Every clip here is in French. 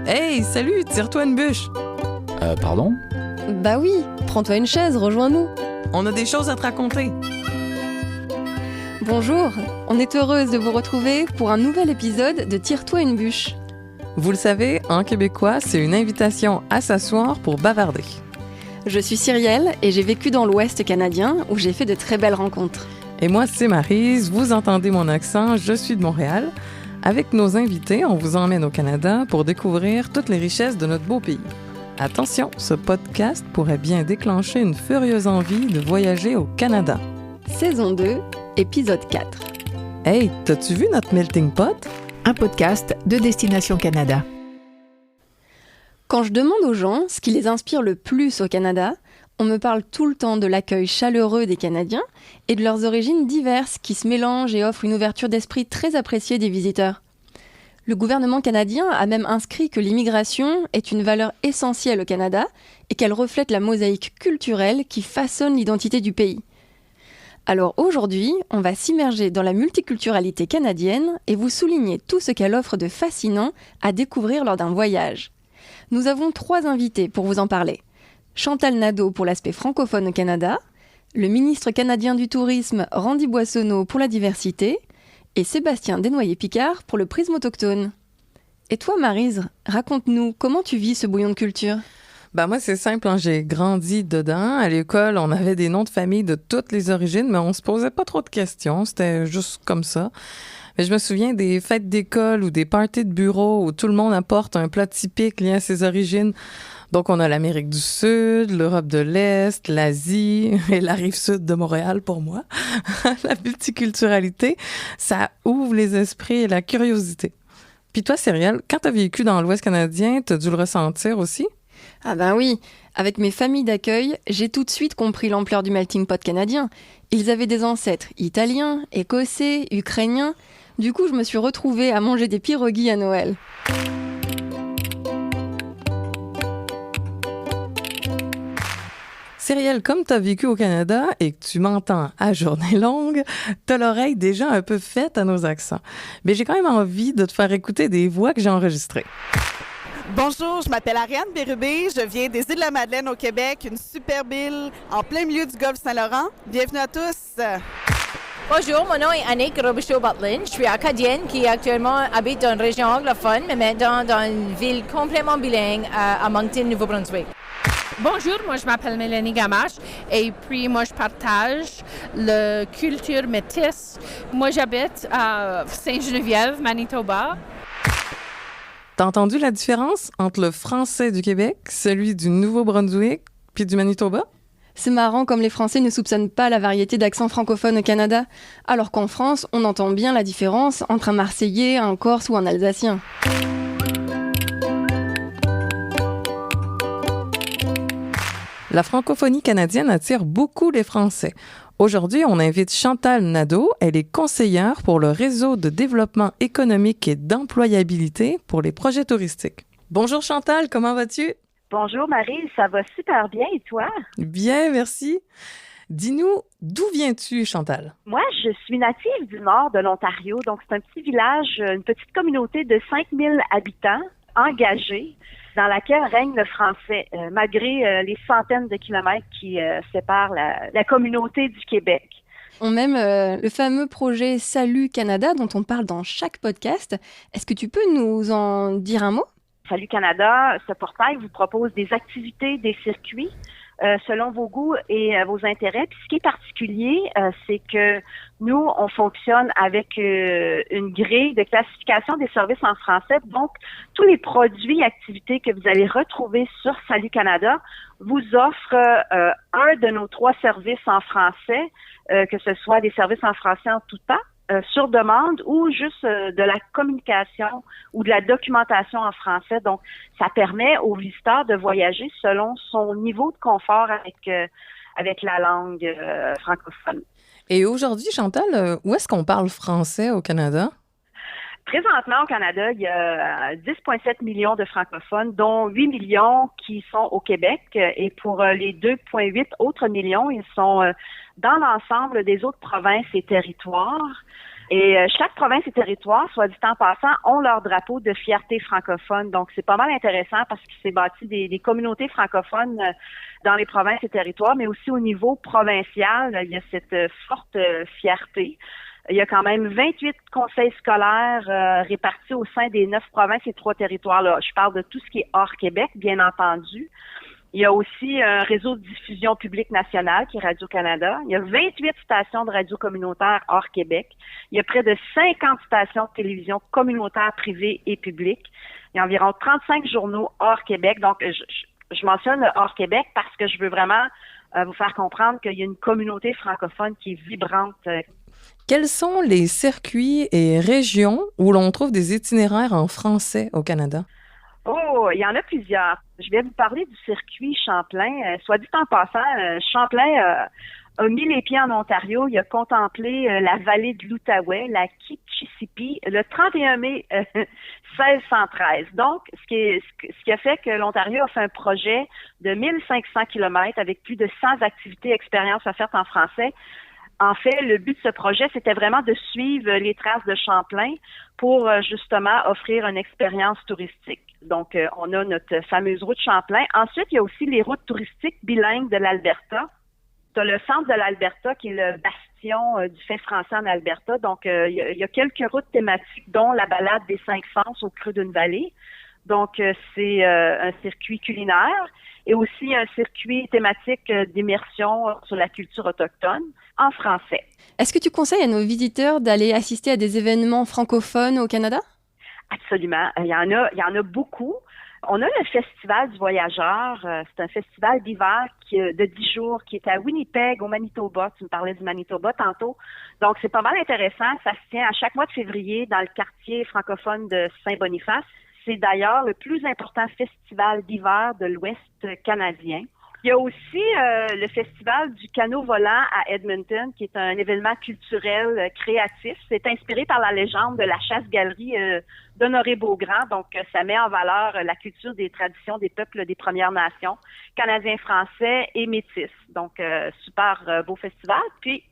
Hey, salut, tire-toi une bûche. Pardon? Bah oui, prends-toi une chaise, rejoins-nous. On a des choses à te raconter. Bonjour, on est heureuse de vous retrouver pour un nouvel épisode de Tire-toi une bûche. Vous le savez, en québécois, c'est une invitation à s'asseoir pour bavarder. Je suis Cyrielle et j'ai vécu dans l'Ouest canadien où j'ai fait de très belles rencontres. Et moi, c'est Maryse, vous entendez mon accent, je suis de Montréal. Avec nos invités, on vous emmène au Canada pour découvrir toutes les richesses de notre beau pays. Attention, ce podcast pourrait bien déclencher une furieuse envie de voyager au Canada. Saison 2, épisode 4. Hey, t'as-tu vu notre melting pot? Un podcast de Destination Canada. Quand je demande aux gens ce qui les inspire le plus au Canada, on me parle tout le temps de l'accueil chaleureux des Canadiens et de leurs origines diverses qui se mélangent et offrent une ouverture d'esprit très appréciée des visiteurs. Le gouvernement canadien a même inscrit que l'immigration est une valeur essentielle au Canada et qu'elle reflète la mosaïque culturelle qui façonne l'identité du pays. Alors aujourd'hui, on va s'immerger dans la multiculturalité canadienne et vous souligner tout ce qu'elle offre de fascinant à découvrir lors d'un voyage. Nous avons 3 invités pour vous en parler. Chantal Nadeau pour l'aspect francophone au Canada, le ministre canadien du Tourisme Randy Boissonneau pour la diversité et Sébastien Desnoyers-Picard pour le prisme autochtone. Et toi Maryse, raconte-nous comment tu vis ce bouillon de culture? Moi, c'est simple, j'ai grandi dedans. À l'école, on avait des noms de famille de toutes les origines, mais on se posait pas trop de questions, c'était juste comme ça. Mais je me souviens des fêtes d'école ou des parties de bureau où tout le monde apporte un plat typique lié à ses origines. Donc, on a l'Amérique du Sud, l'Europe de l'Est, l'Asie et la Rive-Sud de Montréal pour moi. La multiculturalité, ça ouvre les esprits et la curiosité. Puis toi, Cyrielle, quand t'as vécu dans l'Ouest canadien, t'as dû le ressentir aussi? Ah ben oui, avec mes familles d'accueil, j'ai tout de suite compris l'ampleur du melting pot canadien. Ils avaient des ancêtres italiens, écossais, ukrainiens. Du coup, je me suis retrouvée à manger des pierogies à Noël. Cyrielle, comme tu as vécu au Canada et que tu m'entends à journée longue, tu as l'oreille déjà un peu faite à nos accents. Mais j'ai quand même envie de te faire écouter des voix que j'ai enregistrées. Bonjour, je m'appelle Ariane Bérubé, je viens des Îles-de-la-Madeleine au Québec, une superbe île en plein milieu du golfe Saint-Laurent. Bienvenue à tous! Bonjour, mon nom est Annick Robichaud-Bartlin. Je suis acadienne qui actuellement habite dans une région anglophone, mais maintenant dans une ville complètement bilingue à Moncton, Nouveau-Brunswick. Bonjour, moi je m'appelle Mélanie Gamache et puis moi je partage la culture métisse. Moi j'habite à Sainte-Geneviève, Manitoba. T'as entendu la différence entre le français du Québec, celui du Nouveau-Brunswick puis du Manitoba? C'est marrant comme les Français ne soupçonnent pas la variété d'accents francophones au Canada, alors qu'en France, on entend bien la différence entre un Marseillais, un Corse ou un Alsacien. La francophonie canadienne attire beaucoup les Français. Aujourd'hui, on invite Chantal Nadeau. Elle est conseillère pour le réseau de développement économique et d'employabilité pour les projets touristiques. Bonjour Chantal, comment vas-tu? Bonjour Marie, ça va super bien et toi? Bien, merci. Dis-nous, d'où viens-tu Chantal? Moi, je suis native du nord de l'Ontario, donc c'est un petit village, une petite communauté de 5000 habitants engagés dans laquelle règne le français, malgré les centaines de kilomètres qui séparent la communauté du Québec. On même le fameux projet Salut Canada dont on parle dans chaque podcast. Est-ce que tu peux nous en dire un mot? Salut Canada, ce portail vous propose des activités, des circuits selon vos goûts et vos intérêts. Puis ce qui est particulier, c'est que nous, on fonctionne avec une grille de classification des services en français. Donc, tous les produits et activités que vous allez retrouver sur Salut Canada vous offrent un de nos 3 services en français, que ce soit des services en français en tout temps, sur demande ou juste de la communication ou de la documentation en français. Donc, ça permet aux visiteurs de voyager selon son niveau de confort avec la langue francophone. Et aujourd'hui, Chantal, où est-ce qu'on parle français au Canada? Présentement, au Canada, il y a 10,7 millions de francophones, dont 8 millions qui sont au Québec. Et pour les 2,8 autres millions, ils sont dans l'ensemble des autres provinces et territoires. Et chaque province et territoire, soit dit en passant, ont leur drapeau de fierté francophone. Donc, c'est pas mal intéressant parce qu'il s'est bâti des communautés francophones dans les provinces et territoires, mais aussi au niveau provincial, il y a cette forte fierté. Il y a quand même 28 conseils scolaires répartis au sein des 9 provinces et 3 territoires. Là, je parle de tout ce qui est hors Québec, bien entendu. Il y a aussi un réseau de diffusion publique nationale qui est Radio-Canada. Il y a 28 stations de radio communautaires hors Québec. Il y a près de 50 stations de télévision communautaires privées et publiques. Il y a environ 35 journaux hors Québec. Donc, je mentionne le hors Québec parce que je veux vraiment vous faire comprendre qu'il y a une communauté francophone qui est vibrante. Quels sont les circuits et régions où l'on trouve des itinéraires en français au Canada? Oh, il y en a plusieurs. Je vais vous parler du circuit Champlain. Soit dit en passant, Champlain a mis les pieds en Ontario. Il a contemplé la vallée de l'Outaouais, la Kichisipi, le 31 mai 1613. Donc, ce qui a fait que l'Ontario a fait un projet de 1500 kilomètres avec plus de 100 activités et expériences offertes en français. En fait, le but de ce projet, c'était vraiment de suivre les traces de Champlain pour justement offrir une expérience touristique. Donc, on a notre fameuse route Champlain. Ensuite, il y a aussi les routes touristiques bilingues de l'Alberta. Tu as le centre de l'Alberta qui est le bastion du fait français en Alberta. Donc, il y a quelques routes thématiques, dont la balade des 5 sens au creux d'une vallée. Donc, c'est un circuit culinaire et aussi un circuit thématique d'immersion sur la culture autochtone en français. Est-ce que tu conseilles à nos visiteurs d'aller assister à des événements francophones au Canada? Absolument. Il y en a beaucoup. On a le Festival du Voyageur. C'est un festival d'hiver de 10 jours qui est à Winnipeg, au Manitoba. Tu me parlais du Manitoba tantôt. Donc, c'est pas mal intéressant. Ça se tient à chaque mois de février dans le quartier francophone de Saint-Boniface. C'est d'ailleurs le plus important festival d'hiver de l'Ouest canadien. Il y a aussi le festival du canot volant à Edmonton, qui est un événement culturel créatif. C'est inspiré par la légende de la chasse-galerie d'Honoré Beaugrand. Donc, ça met en valeur la culture des traditions des peuples des Premières Nations, Canadiens, Français et Métis. Donc, super beau festival. Puis,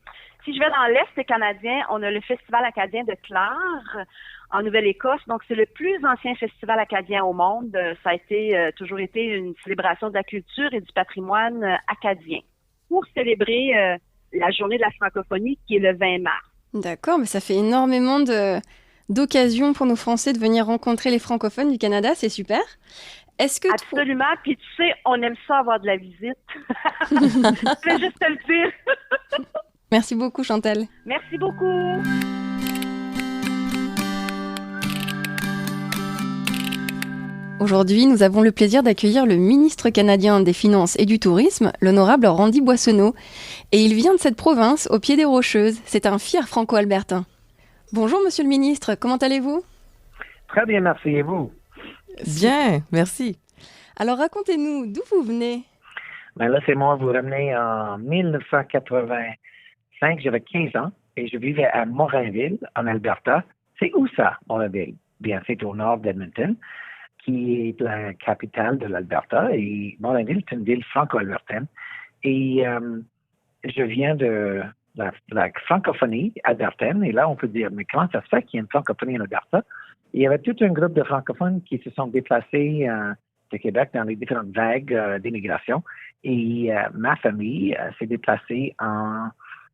si je vais dans l'Est canadien, on a le Festival acadien de Clare en Nouvelle-Écosse. Donc, c'est le plus ancien festival acadien au monde. Ça a toujours été une célébration de la culture et du patrimoine acadien pour célébrer la journée de la francophonie qui est le 20 mars. D'accord, mais ça fait énormément d'occasions pour nos Français de venir rencontrer les francophones du Canada. C'est super. Est-ce que Absolument. Puis tu sais, on aime ça avoir de la visite. Je vais juste te le dire. Merci beaucoup, Chantal. Merci beaucoup. Aujourd'hui, nous avons le plaisir d'accueillir le ministre canadien des Finances et du Tourisme, l'honorable Randy Boissonneau. Et il vient de cette province, au pied des Rocheuses. C'est un fier franco-albertain. Bonjour, monsieur le ministre. Comment allez-vous? Très bien, merci. Et vous? Bien, merci. Alors, racontez-nous, d'où vous venez? Ben là, c'est moi, vous ramenez en 1985. J'avais 15 ans et je vivais à Morinville, en Alberta. C'est où ça, Morinville? Bien, c'est au nord d'Edmonton, qui est la capitale de l'Alberta. Et Morinville est une ville franco-albertaine. Et je viens de la francophonie albertaine. Et là, on peut dire, mais comment ça se fait qu'il y a une francophonie en Alberta? Il y avait tout un groupe de francophones qui se sont déplacés de Québec dans les différentes vagues d'immigration. Et ma famille s'est déplacée en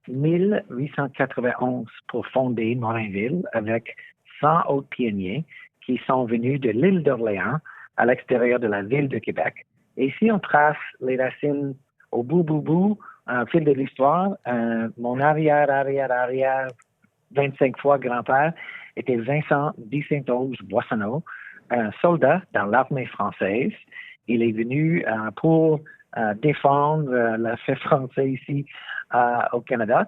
1891 pour fonder Morinville avec 100 autres pionniers qui sont venus de l'île d'Orléans à l'extérieur de la ville de Québec. Et si on trace les racines au bout, au fil de l'histoire, mon arrière 25 fois grand-père était Vincent Vicentose Boissonneau, un soldat dans l'armée française. Il est venu pour défendre le fait français ici au Canada.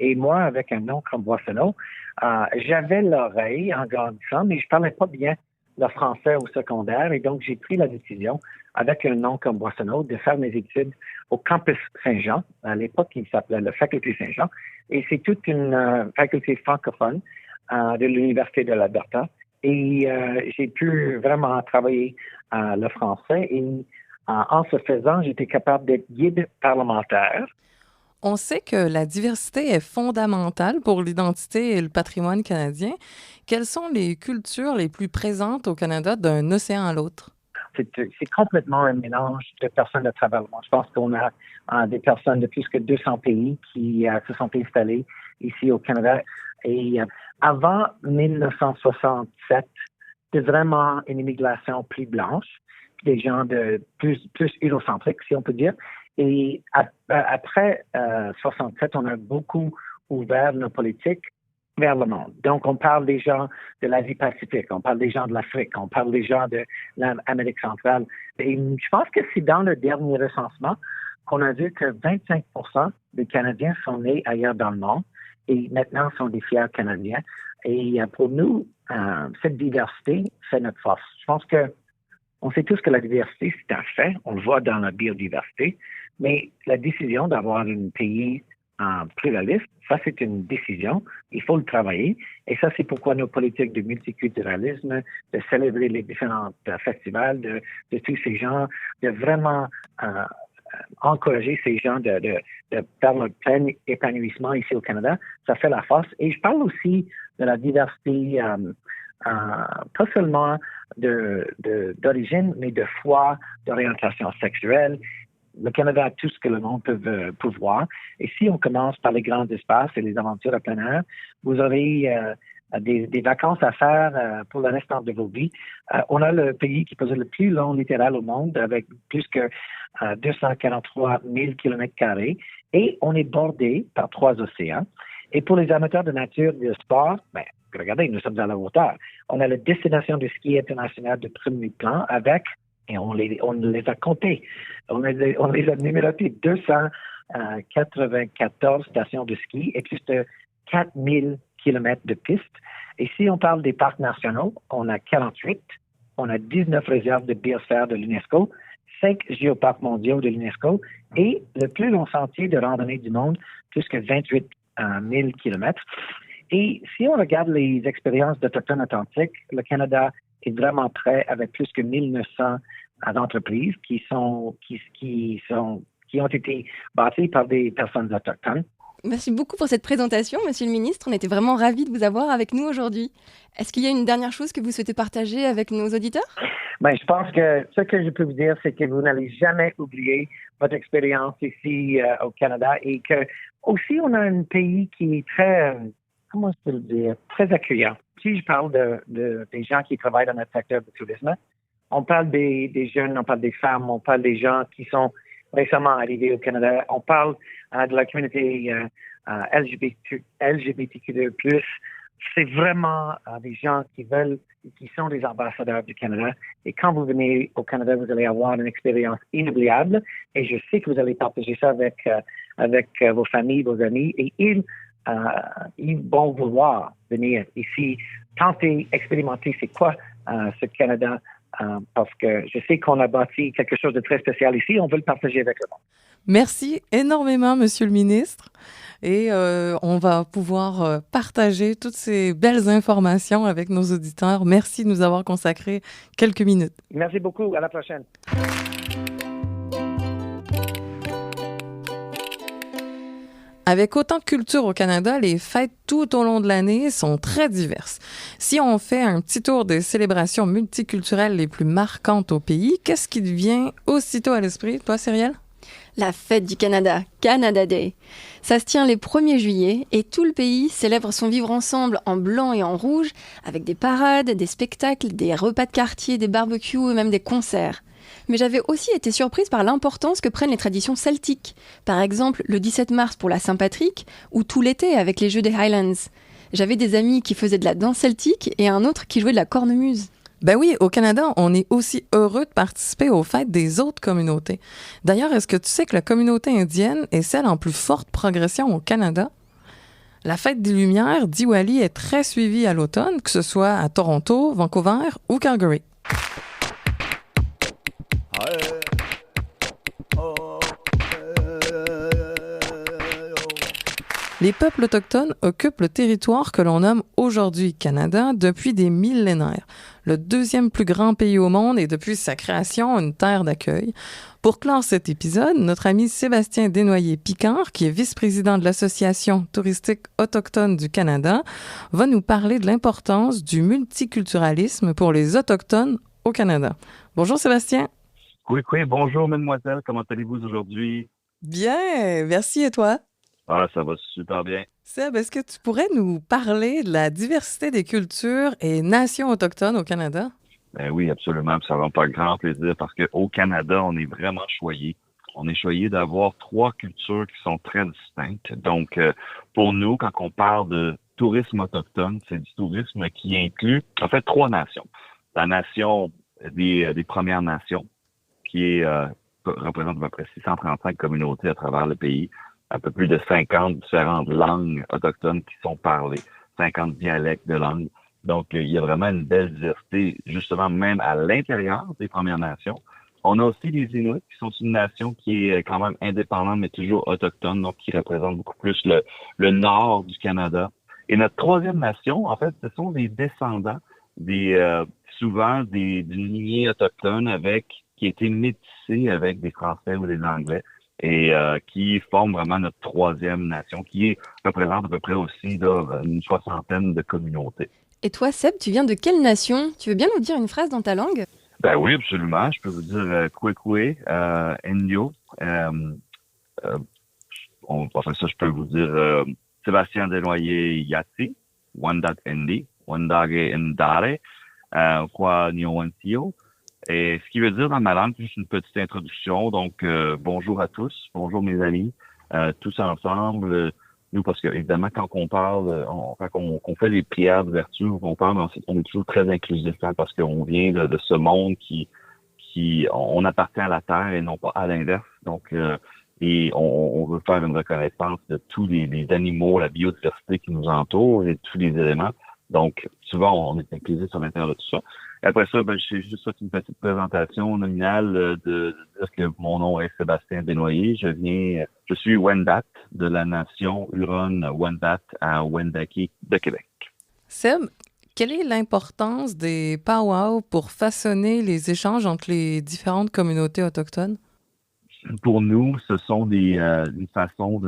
Et moi, avec un nom comme Boissonneau, j'avais l'oreille en grandissant, mais je parlais pas bien le français au secondaire. Et donc, j'ai pris la décision, avec un nom comme Boissonneau, de faire mes études au campus Saint-Jean. À l'époque, il s'appelait la faculté Saint-Jean. Et c'est toute une faculté francophone de l'Université de l'Alberta. Et j'ai pu vraiment travailler le français. Et en ce faisant, j'étais capable d'être guide parlementaire. On sait que la diversité est fondamentale pour l'identité et le patrimoine canadien. Quelles sont les cultures les plus présentes au Canada d'un océan à l'autre? C'est complètement un mélange de personnes de travers le monde. Je pense qu'on a des personnes de plus que 200 pays qui se sont installées ici au Canada. Et avant 1967, c'était vraiment une immigration plus blanche, des gens de plus eurocentriques, si on peut dire. Et après 67, on a beaucoup ouvert nos politiques vers le monde. Donc, on parle des gens de l'Asie-Pacifique, on parle des gens de l'Afrique, on parle des gens de l'Amérique centrale. Et je pense que c'est dans le dernier recensement qu'on a vu que 25% des Canadiens sont nés ailleurs dans le monde et maintenant sont des fiers Canadiens. Et pour nous, cette diversité fait notre force. Je pense que on sait tous que la diversité, c'est un fait. On le voit dans la biodiversité. Mais la décision d'avoir un pays pluraliste, ça, c'est une décision. Il faut le travailler. Et ça, c'est pourquoi nos politiques de multiculturalisme, de célébrer les différents festivals, de tous ces gens, de vraiment encourager ces gens de faire leur plein épanouissement ici au Canada, ça fait la force. Et je parle aussi de la diversité, pas seulement d'origine, mais de foi, d'orientation sexuelle. Le Canada a tout ce que le monde peut voir. Et si on commence par les grands espaces et les aventures à plein air, vous aurez des vacances à faire pour le restant de vos vies. On a le pays qui possède le plus long littoral au monde, avec plus que 243 000 km². Et on est bordé par 3 océans. Et pour les amateurs de nature et de sport, regardez, nous sommes à la hauteur. On a la destination de ski international de premier plan avec, et on les a comptés, on les a numérotées, 294 stations de ski et plus de 4000 kilomètres de pistes. Et si on parle des parcs nationaux, on a 48, on a 19 réserves de biosphère de l'UNESCO, 5 géoparcs mondiaux de l'UNESCO et le plus long sentier de randonnée du monde, plus que 28 000 kilomètres. Et si on regarde les expériences d'Autochtones authentiques, le Canada est vraiment prêt avec plus que 1900 entreprises qui ont été bâties par des personnes autochtones. Merci beaucoup pour cette présentation, Monsieur le Ministre. On était vraiment ravis de vous avoir avec nous aujourd'hui. Est-ce qu'il y a une dernière chose que vous souhaitez partager avec nos auditeurs? Je pense que ce que je peux vous dire, c'est que vous n'allez jamais oublier votre expérience ici au Canada et que aussi on a un pays qui est très, comment je peux le dire, très accueillant. Si je parle des gens qui travaillent dans notre secteur du tourisme, on parle des jeunes, on parle des femmes, on parle des gens qui sont récemment arrivés au Canada, on parle de la communauté LGBTQ+. C'est vraiment des gens qui sont des ambassadeurs du Canada. Et quand vous venez au Canada, vous allez avoir une expérience inoubliable. Et je sais que vous allez partager ça avec vos familles, vos amis. Et ils vont vouloir venir ici, tenter, expérimenter c'est quoi ce Canada. Parce que je sais qu'on a bâti quelque chose de très spécial ici. On veut le partager avec le monde. Merci énormément, Monsieur le ministre. Et on va pouvoir partager toutes ces belles informations avec nos auditeurs. Merci de nous avoir consacré quelques minutes. Merci beaucoup. À la prochaine. Avec autant de culture au Canada, les fêtes tout au long de l'année sont très diverses. Si on fait un petit tour des célébrations multiculturelles les plus marquantes au pays, qu'est-ce qui te vient aussitôt à l'esprit, toi, Cyrielle? La fête du Canada, Canada Day. Ça se tient les 1er juillet et tout le pays célèbre son vivre ensemble en blanc et en rouge avec des parades, des spectacles, des repas de quartier, des barbecues et même des concerts. Mais j'avais aussi été surprise par l'importance que prennent les traditions celtiques. Par exemple, le 17 mars pour la Saint-Patrick ou tout l'été avec les Jeux des Highlands. J'avais des amis qui faisaient de la danse celtique et un autre qui jouait de la cornemuse. Ben oui, au Canada, on est aussi heureux de participer aux fêtes des autres communautés. D'ailleurs, est-ce que tu sais que la communauté indienne est celle en plus forte progression au Canada? La fête des Lumières, Diwali, est très suivie à l'automne, que ce soit à Toronto, Vancouver ou Calgary. Les peuples autochtones occupent le territoire que l'on nomme aujourd'hui Canada depuis des millénaires. Le deuxième plus grand pays au monde et depuis sa création, une terre d'accueil. Pour clore cet épisode, notre ami Sébastien Desnoyers-Picard, qui est vice-président de l'Association touristique autochtone du Canada, va nous parler de l'importance du multiculturalisme pour les Autochtones au Canada. Bonjour Sébastien. Oui, bonjour mademoiselle, comment allez-vous aujourd'hui? Bien, merci et toi? Ah, ça va super bien. Seb, est-ce que tu pourrais nous parler de la diversité des cultures et nations autochtones au Canada? Ben oui, absolument. Ça va me faire grand plaisir parce qu'au Canada, on est vraiment choyé. On est choyé d'avoir 3 cultures qui sont très distinctes. Donc, pour nous, quand on parle de tourisme autochtone, c'est du tourisme qui inclut, en fait, 3 nations. La nation des Premières Nations, qui représente à peu près 635 communautés à travers le pays. Un peu plus de 50 différentes langues autochtones qui sont parlées, 50 dialectes de langues. Donc, il y a vraiment une belle diversité, justement, même à l'intérieur des Premières Nations. On a aussi les Inuits, qui sont une nation qui est quand même indépendante, mais toujours autochtone, donc qui représente beaucoup plus le nord du Canada. Et notre 3e nation, en fait, ce sont les descendants souvent d'une lignée autochtone qui a été métissée avec des Français ou des Anglais. Et qui forme vraiment notre 3e nation, qui représente à peu près aussi une 60aine de communautés. Et toi, Seb, tu viens de quelle nation? Tu veux bien nous dire une phrase dans ta langue? Ben oui, absolument. Je peux vous dire Kwekwe, Indio. Après ça, je peux vous dire Sébastien Desnoyers Yati, Wendat Indi, Wendage Ndare, Kwa Nyoantio. Et ce qui veut dire dans ma langue, juste une petite introduction. Donc, bonjour à tous, bonjour mes amis, tous ensemble. Nous, parce que évidemment, quand on parle, quand on fait les prières d'ouverture, on parle, on est toujours très inclusif, hein, parce qu'on vient de ce monde on appartient à la terre et non pas à l'inverse. Donc, et on veut faire une reconnaissance de tous les animaux, la biodiversité qui nous entoure et tous les éléments. Donc, souvent, on est inclusif à l'intérieur de tout ça. Et après ça, j'ai juste fait une petite présentation nominale de dire que mon nom est Sébastien Desnoyers. Je suis Wendat de la nation Huron-Wendat à Wendake de Québec. Seb, quelle est l'importance des powwows pour façonner les échanges entre les différentes communautés autochtones? Pour nous, ce sont une façon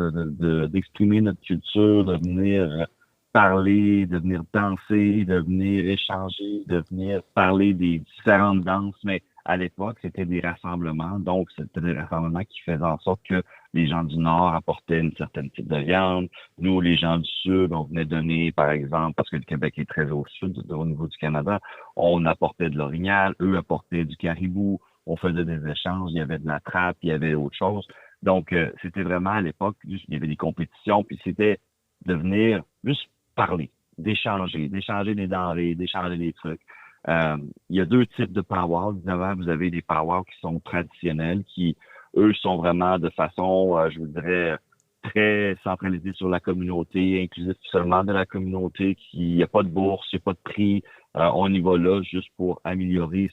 d'exprimer notre culture, de venir parler, de venir danser, de venir échanger, de venir parler des différentes danses. Mais à l'époque, c'était des rassemblements. Donc, c'était des rassemblements qui faisaient en sorte que les gens du Nord apportaient une certaine type de viande. Nous, les gens du Sud, on venait donner, par exemple, parce que le Québec est très au sud, au niveau du Canada, on apportait de l'orignal, eux apportaient du caribou, on faisait des échanges, il y avait de la trappe, il y avait autre chose. Donc, c'était vraiment à l'époque, il y avait des compétitions, puis c'était de venir juste parler, d'échanger des denrées, d'échanger des trucs. Il y a 2 types de powwows. Vous avez des powwows qui sont traditionnels, qui, eux, sont vraiment de façon, je vous dirais, très centralisée sur la communauté, inclusif seulement de la communauté, il n'y a pas de bourse, il n'y a pas de prix. On y va là juste pour améliorer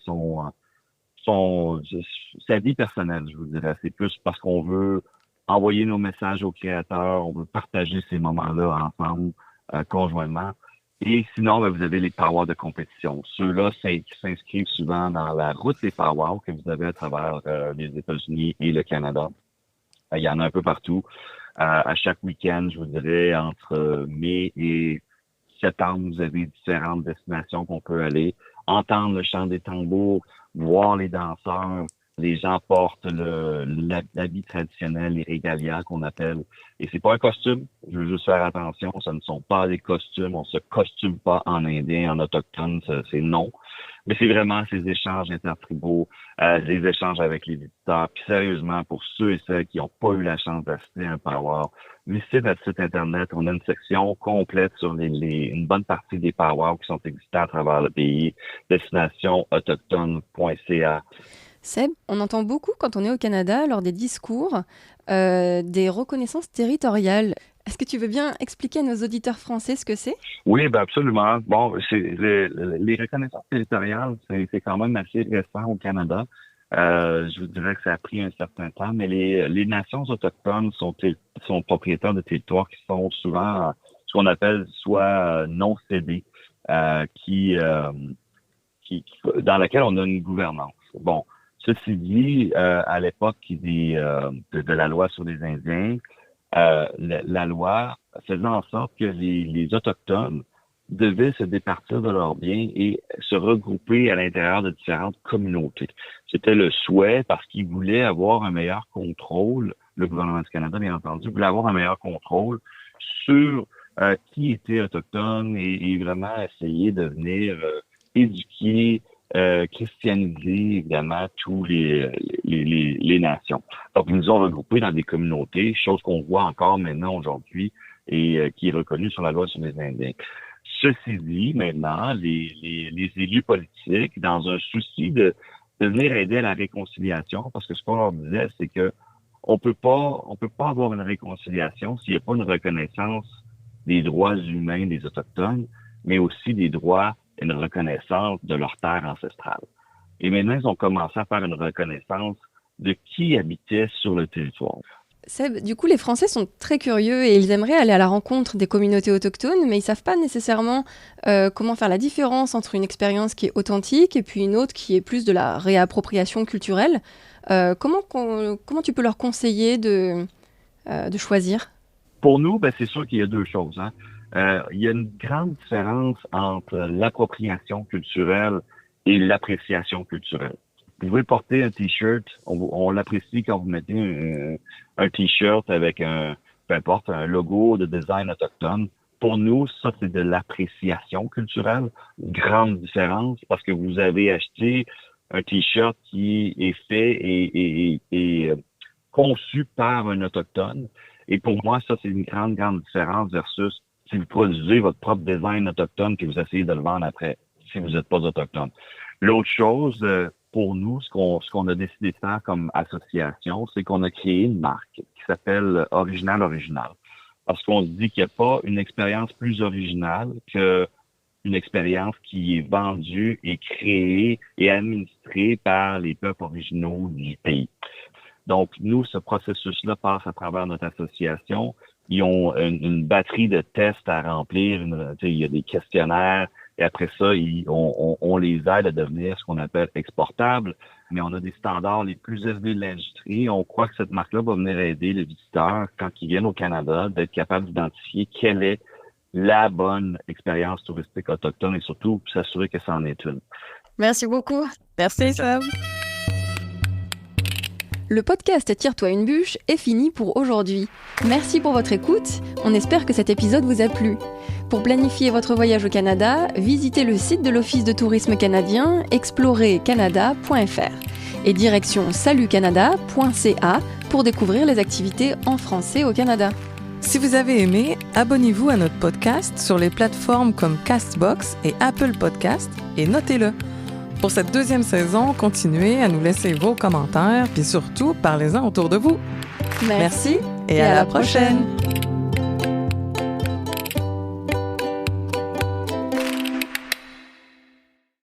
sa vie personnelle, je vous dirais. C'est plus parce qu'on veut envoyer nos messages aux créateurs, on veut partager ces moments-là ensemble, conjointement. Et sinon, vous avez les powwows de compétition. Ceux-là s'inscrivent souvent dans la route des powwows que vous avez à travers les États-Unis et le Canada. Il y en a un peu partout. À chaque week-end, je vous dirais, entre mai et septembre, vous avez différentes destinations qu'on peut aller, entendre le chant des tambours, voir les danseurs. Les gens portent l'habit traditionnel, les régalias qu'on appelle. Et c'est pas un costume. Je veux juste faire attention. Ce ne sont pas des costumes. On se costume pas en indien, en autochtone. C'est non. Mais c'est vraiment ces échanges intertribaux, les échanges avec les visiteurs. Puis sérieusement, pour ceux et celles qui n'ont pas eu la chance d'assister à un powwow, visitez notre site Internet. On a une section complète sur une bonne partie des powwows qui sont existants à travers le pays. Destinationautochtone.ca. Seb, on entend beaucoup quand on est au Canada, lors des discours, des reconnaissances territoriales. Est-ce que tu veux bien expliquer à nos auditeurs français ce que c'est? Oui, absolument. Bon, les reconnaissances territoriales, c'est quand même assez récent au Canada. Je vous dirais que ça a pris un certain temps, mais les nations autochtones sont propriétaires de territoires qui sont souvent ce qu'on appelle soit non cédés, dans laquelle on a une gouvernance. Bon, ceci dit, à l'époque de la loi sur les Indiens, la loi faisait en sorte que les Autochtones devaient se départir de leurs biens et se regrouper à l'intérieur de différentes communautés. C'était le souhait parce qu'ils voulaient avoir un meilleur contrôle, le gouvernement du Canada, bien entendu, voulait avoir un meilleur contrôle sur qui était autochtone et vraiment essayer de venir éduquer, christianiser, évidemment, tous les nations. Donc, ils nous ont regroupés dans des communautés, chose qu'on voit encore maintenant aujourd'hui et qui est reconnue sur la loi sur les Indiens. Ceci dit, maintenant, les élus politiques, dans un souci de venir aider à la réconciliation, parce que ce qu'on leur disait, c'est que on peut pas avoir une réconciliation s'il n'y a pas une reconnaissance des droits humains des Autochtones, mais aussi des droits et une reconnaissance de leur terre ancestrale. Et maintenant, ils ont commencé à faire une reconnaissance de qui habitait sur le territoire. Seb, du coup, les Français sont très curieux et ils aimeraient aller à la rencontre des communautés autochtones, mais ils ne savent pas nécessairement comment faire la différence entre une expérience qui est authentique et puis une autre qui est plus de la réappropriation culturelle. Comment tu peux leur conseiller de choisir? Pour nous, c'est sûr qu'il y a deux choses. Il y a une grande différence entre l'appropriation culturelle et l'appréciation culturelle. Vous pouvez porter un T-shirt, on l'apprécie quand vous mettez un T-shirt avec peu importe, un logo de design autochtone. Pour nous, ça, c'est de l'appréciation culturelle. Une grande différence parce que vous avez acheté un T-shirt qui est fait et conçu par un autochtone. Et pour moi, ça, c'est une grande différence versus si vous produisez votre propre design autochtone et vous essayez de le vendre après, si vous n'êtes pas autochtone. L'autre chose, pour nous, ce qu'on a décidé de faire comme association, c'est qu'on a créé une marque qui s'appelle Original. Parce qu'on se dit qu'il n'y a pas une expérience plus originale qu'une expérience qui est vendue et créée et administrée par les peuples originaux du pays. Donc, nous, ce processus-là passe à travers notre association. Ils ont une batterie de tests à remplir. Il y a des questionnaires. Et après ça, on les aide à devenir ce qu'on appelle exportables. Mais on a des standards les plus élevés de l'industrie. On croit que cette marque-là va venir aider les visiteurs, quand ils viennent au Canada, d'être capables d'identifier quelle est la bonne expérience touristique autochtone et surtout s'assurer que ça en est une. Merci beaucoup. Merci, Seb. Le podcast Tire-toi une bûche est fini pour aujourd'hui. Merci pour votre écoute. On espère que cet épisode vous a plu. Pour planifier votre voyage au Canada, visitez le site de l'Office de tourisme canadien explorercanada.fr et direction salutcanada.ca pour découvrir les activités en français au Canada. Si vous avez aimé, abonnez-vous à notre podcast sur les plateformes comme Castbox et Apple Podcast et notez-le. Pour cette deuxième saison, continuez à nous laisser vos commentaires puis surtout, parlez-en autour de vous. Merci et à la prochaine.